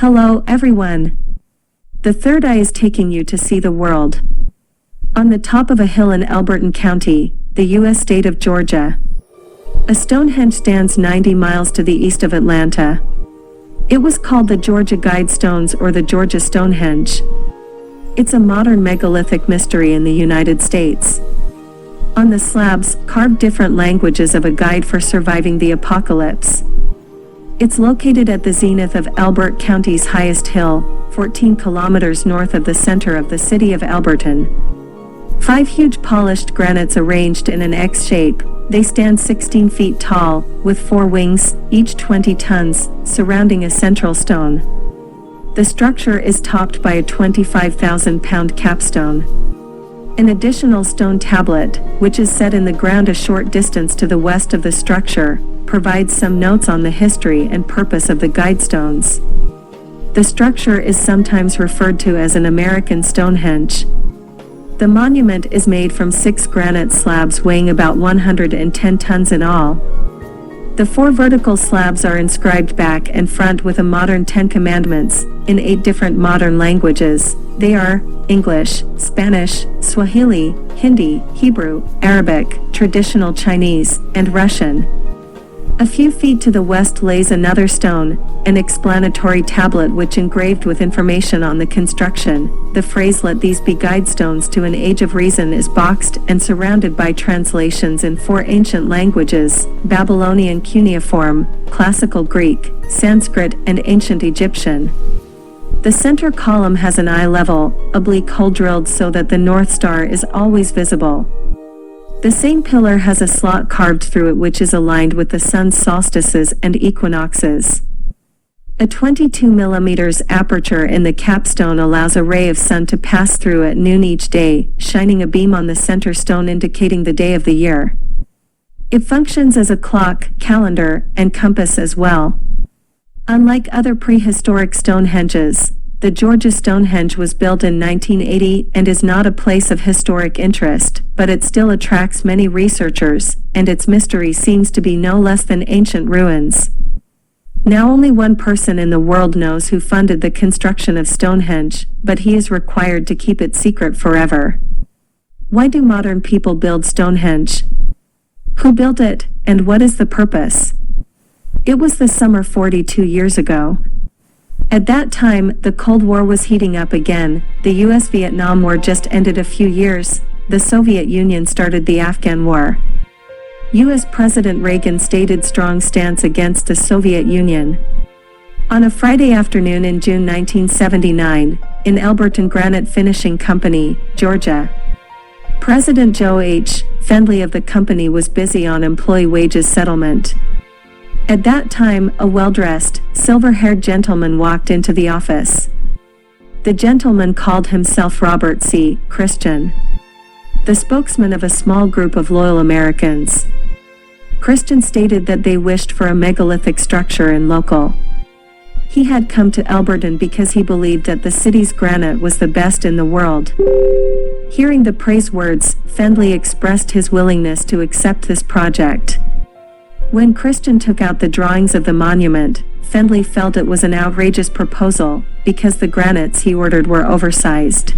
Hello, everyone. The third eye is taking you to see the world. On the top of a hill in Alberton County, the U.S. state of Georgia, a Stonehenge stands 90 miles to the east of Atlanta. It was called the Georgia Guidestones or the Georgia Stonehenge. It's a modern megalithic mystery in the United States. On the slabs, carved different languages of a guide for surviving the apocalypse. It's located at the zenith of Albert County's highest hill, 14 kilometers north of the center of the city of Alberton. 5 huge polished granites arranged in an X shape, they stand 16 feet tall, with 4 wings, each 20 tons, surrounding a central stone. The structure is topped by a 25,000-pound capstone. An additional stone tablet, which is set in the ground a short distance to the west of the structure, provides some notes on the history and purpose of the Guidestones. The structure is sometimes referred to as an American Stonehenge. The monument is made from 6 granite slabs weighing about 110 tons in all. The 4 vertical slabs are inscribed back and front with a modern 10 commandments, in 8 different modern languages. They are English, Spanish, Swahili, Hindi, Hebrew, Arabic, traditional Chinese, and Russian. A few feet to the west lays another stone, an explanatory tablet which engraved with information on the construction. The phrase "let these be guidestones to an age of reason" is boxed and surrounded by translations in 4 ancient languages: Babylonian cuneiform, Classical Greek, Sanskrit, and Ancient Egyptian. The center column has an eye level, oblique hole drilled so that the North Star is always visible. The same pillar has a slot carved through it which is aligned with the sun's solstices and equinoxes. A 22 mm aperture in the capstone allows a ray of sun to pass through at noon each day, shining a beam on the center stone indicating the day of the year. It functions as a clock, calendar, and compass as well. Unlike other prehistoric Stonehenges, the Georgia Stonehenge was built in 1980 and is not a place of historic interest, but it still attracts many researchers, and its mystery seems to be no less than ancient ruins. Now only one person in the world knows who funded the construction of Stonehenge, but he is required to keep it secret forever. Why do modern people build Stonehenge? Who built it, and what is the purpose? It was the summer 42 years ago. At that time, the Cold War was heating up again, the US-Vietnam War just ended a few years, the Soviet Union started the Afghan War. US President Reagan stated strong stance against the Soviet Union. On a Friday afternoon in June 1979, in Alberton Granite Finishing Company, Georgia, President Joe H. Fendley of the company was busy on employee wages settlement. At that time, a well-dressed, silver-haired gentleman walked into the office. The gentleman called himself Robert C. Christian, the spokesman of a small group of loyal Americans. Christian stated that they wished for a megalithic structure in local. He had come to Alberton because he believed that the city's granite was the best in the world. Hearing the praise words, Fendley expressed his willingness to accept this project. When Christian took out the drawings of the monument, Fendley felt it was an outrageous proposal, because the granites he ordered were oversized.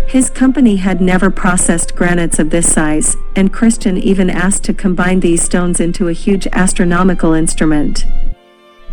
His company had never processed granites of this size, and Christian even asked to combine these stones into a huge astronomical instrument.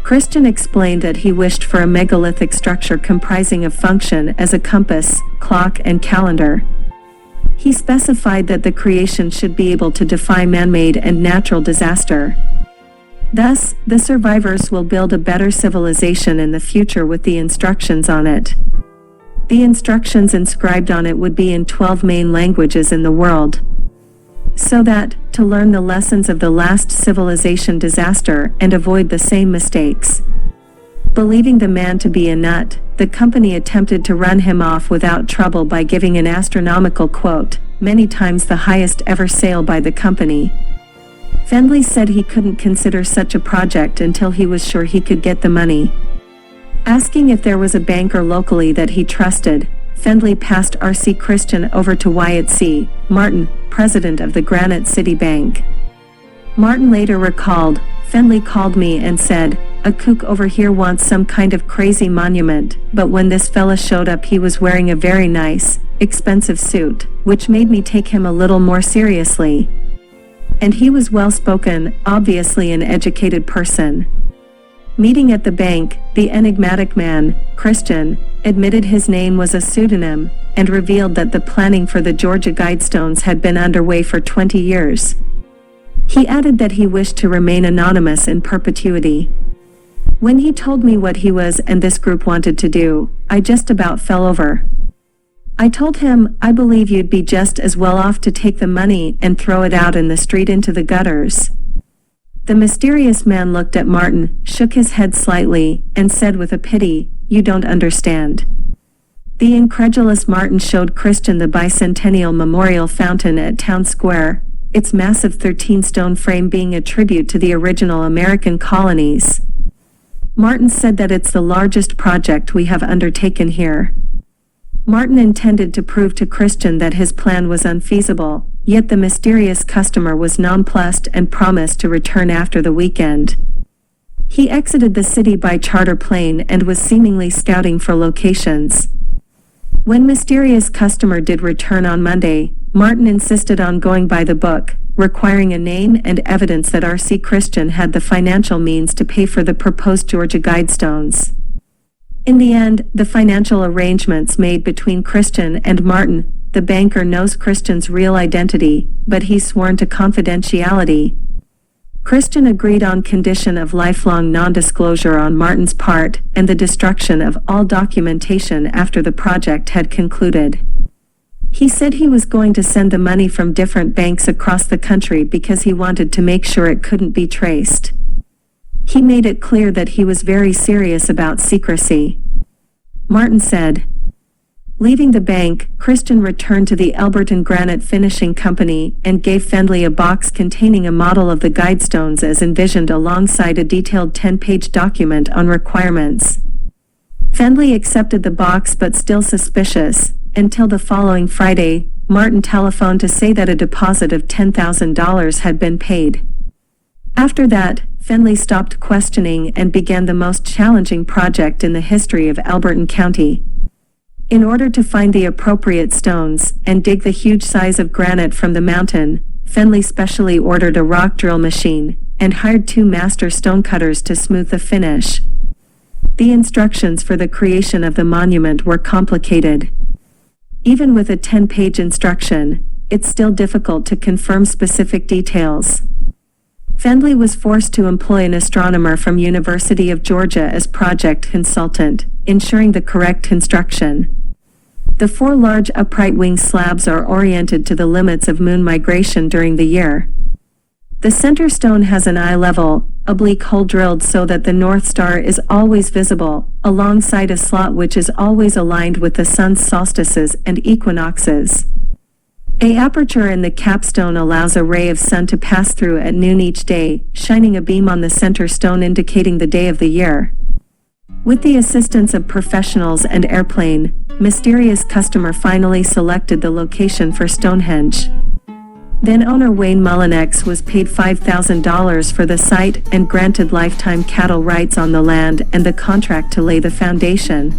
Christian explained that he wished for a megalithic structure comprising of function as a compass, clock, and calendar. He specified that the creation should be able to defy man-made and natural disaster. Thus, the survivors will build a better civilization in the future with the instructions on it. The instructions inscribed on it would be in 12 main languages in the world. So that, to learn the lessons of the last civilization disaster and avoid the same mistakes. Believing the man to be a nut, the company attempted to run him off without trouble by giving an astronomical quote, many times the highest ever sale by the company. Fendley said he couldn't consider such a project until he was sure he could get the money. Asking if there was a banker locally that he trusted, Fendley passed R.C. Christian over to Wyatt C. Martin, president of the Granite City Bank. Martin later recalled, "Fendley called me and said, a kook over here wants some kind of crazy monument, but when this fella showed up he was wearing a very nice, expensive suit, which made me take him a little more seriously. And he was well-spoken, obviously an educated person. Meeting at the bank, the enigmatic man, Christian, admitted his name was a pseudonym, and revealed that the planning for the Georgia Guidestones had been underway for 20 years. He added that he wished to remain anonymous in perpetuity. When he told me what he was and this group wanted to do, I just about fell over. I told him, I believe you'd be just as well off to take the money and throw it out in the street into the gutters. The mysterious man looked at Martin, shook his head slightly, and said with a pity, "You don't understand." The incredulous Martin showed Christian the bicentennial memorial fountain at Town Square, its massive 13-stone frame being a tribute to the original American colonies. Martin said that it's the largest project we have undertaken here. Martin intended to prove to Christian that his plan was unfeasible, yet the mysterious customer was nonplussed and promised to return after the weekend. He exited the city by charter plane and was seemingly scouting for locations. When mysterious customer did return on Monday, Martin insisted on going by the book, requiring a name and evidence that R.C. Christian had the financial means to pay for the proposed Georgia Guidestones. In the end, the financial arrangements made between Christian and Martin, the banker knows Christian's real identity, but he's sworn to confidentiality. Christian agreed on condition of lifelong non-disclosure on Martin's part, and the destruction of all documentation after the project had concluded. He said he was going to send the money from different banks across the country because he wanted to make sure it couldn't be traced. He made it clear that he was very serious about secrecy. Martin said. Leaving the bank, Christian returned to the Alberton Granite Finishing Company and gave Fendley a box containing a model of the Guidestones as envisioned alongside a detailed 10-page document on requirements. Fendley accepted the box but still suspicious, until the following Friday, Martin telephoned to say that a deposit of $10,000 had been paid. After that, Fendley stopped questioning and began the most challenging project in the history of Alberton County. In order to find the appropriate stones and dig the huge size of granite from the mountain, Fendley specially ordered a rock drill machine and hired 2 master stonecutters to smooth the finish. The instructions for the creation of the monument were complicated. Even with a 10-page instruction, it's still difficult to confirm specific details. Fendley was forced to employ an astronomer from University of Georgia as project consultant, ensuring the correct construction. The 4 large upright wing slabs are oriented to the limits of moon migration during the year. The center stone has an eye-level, oblique hole drilled so that the North Star is always visible, alongside a slot which is always aligned with the sun's solstices and equinoxes. An aperture in the capstone allows a ray of sun to pass through at noon each day, shining a beam on the center stone indicating the day of the year. With the assistance of professionals and airplane, mysterious customer finally selected the location for Stonehenge. Then owner Wayne Mullinex was paid $5,000 for the site and granted lifetime cattle rights on the land and the contract to lay the foundation.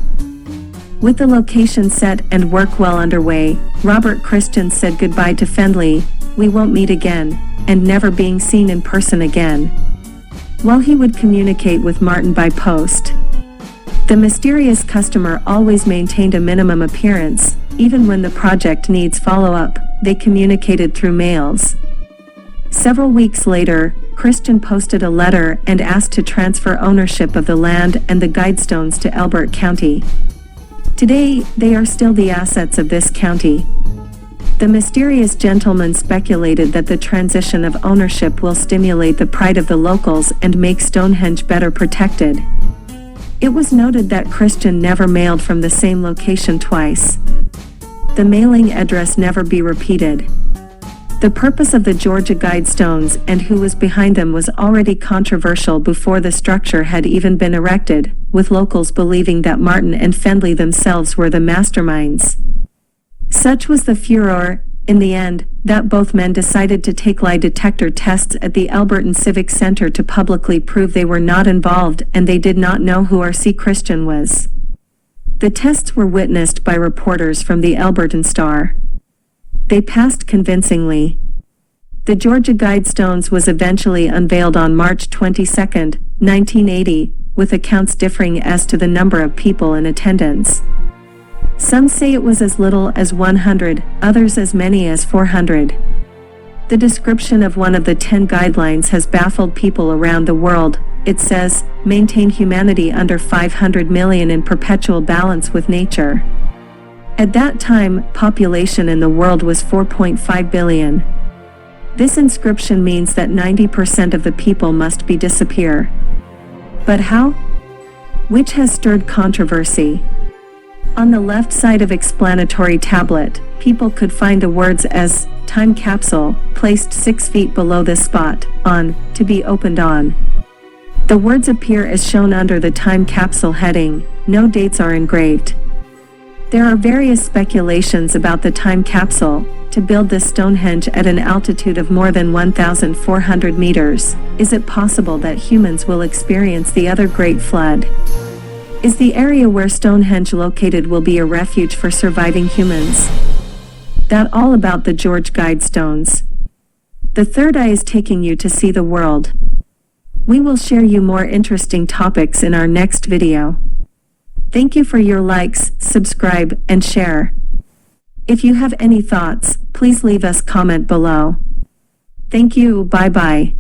With the location set and work well underway, Robert Christian said goodbye to Fendley, "We won't meet again," and never being seen in person again. While he would communicate with Martin by post, the mysterious customer always maintained a minimum appearance. Even when the project needs follow-up, they communicated through mails. Several weeks later, Christian posted a letter and asked to transfer ownership of the land and the Guidestones to Elbert County. Today, they are still the assets of this county. The mysterious gentleman speculated that the transition of ownership will stimulate the pride of the locals and make Stonehenge better protected. It was noted that Christian never mailed from the same location twice. The mailing address never be repeated. The purpose of the Georgia Guidestones and who was behind them was already controversial before the structure had even been erected, with locals believing that Martin and Fendley themselves were the masterminds. Such was the furor. In the end, that both men decided to take lie detector tests at the Alberton Civic Center to publicly prove they were not involved and they did not know who R.C. Christian was. The tests were witnessed by reporters from the Alberton Star. They passed convincingly. The Georgia Guidestones was eventually unveiled on March 22, 1980, with accounts differing as to the number of people in attendance. Some say it was as little as 100, others as many as 400. The description of one of the 10 guidelines has baffled people around the world. It says, maintain humanity under 500 million in perpetual balance with nature. At that time, population in the world was 4.5 billion. This inscription means that 90% of the people must disappear. But how? Which has stirred controversy. On the left side of explanatory tablet, people could find the words as, time capsule, placed 6 feet below this spot, on, to be opened on. The words appear as shown under the time capsule heading, no dates are engraved. There are various speculations about the time capsule. To build this Stonehenge at an altitude of more than 1,400 meters, is it possible that humans will experience the other great flood? Is the area where Stonehenge located will be a refuge for surviving humans? That all about the Georgia Guidestones. The third eye is taking you to see the world. We will share you more interesting topics in our next video. Thank you for your likes, subscribe, and share. If you have any thoughts, please leave us comment below. Thank you, bye-bye.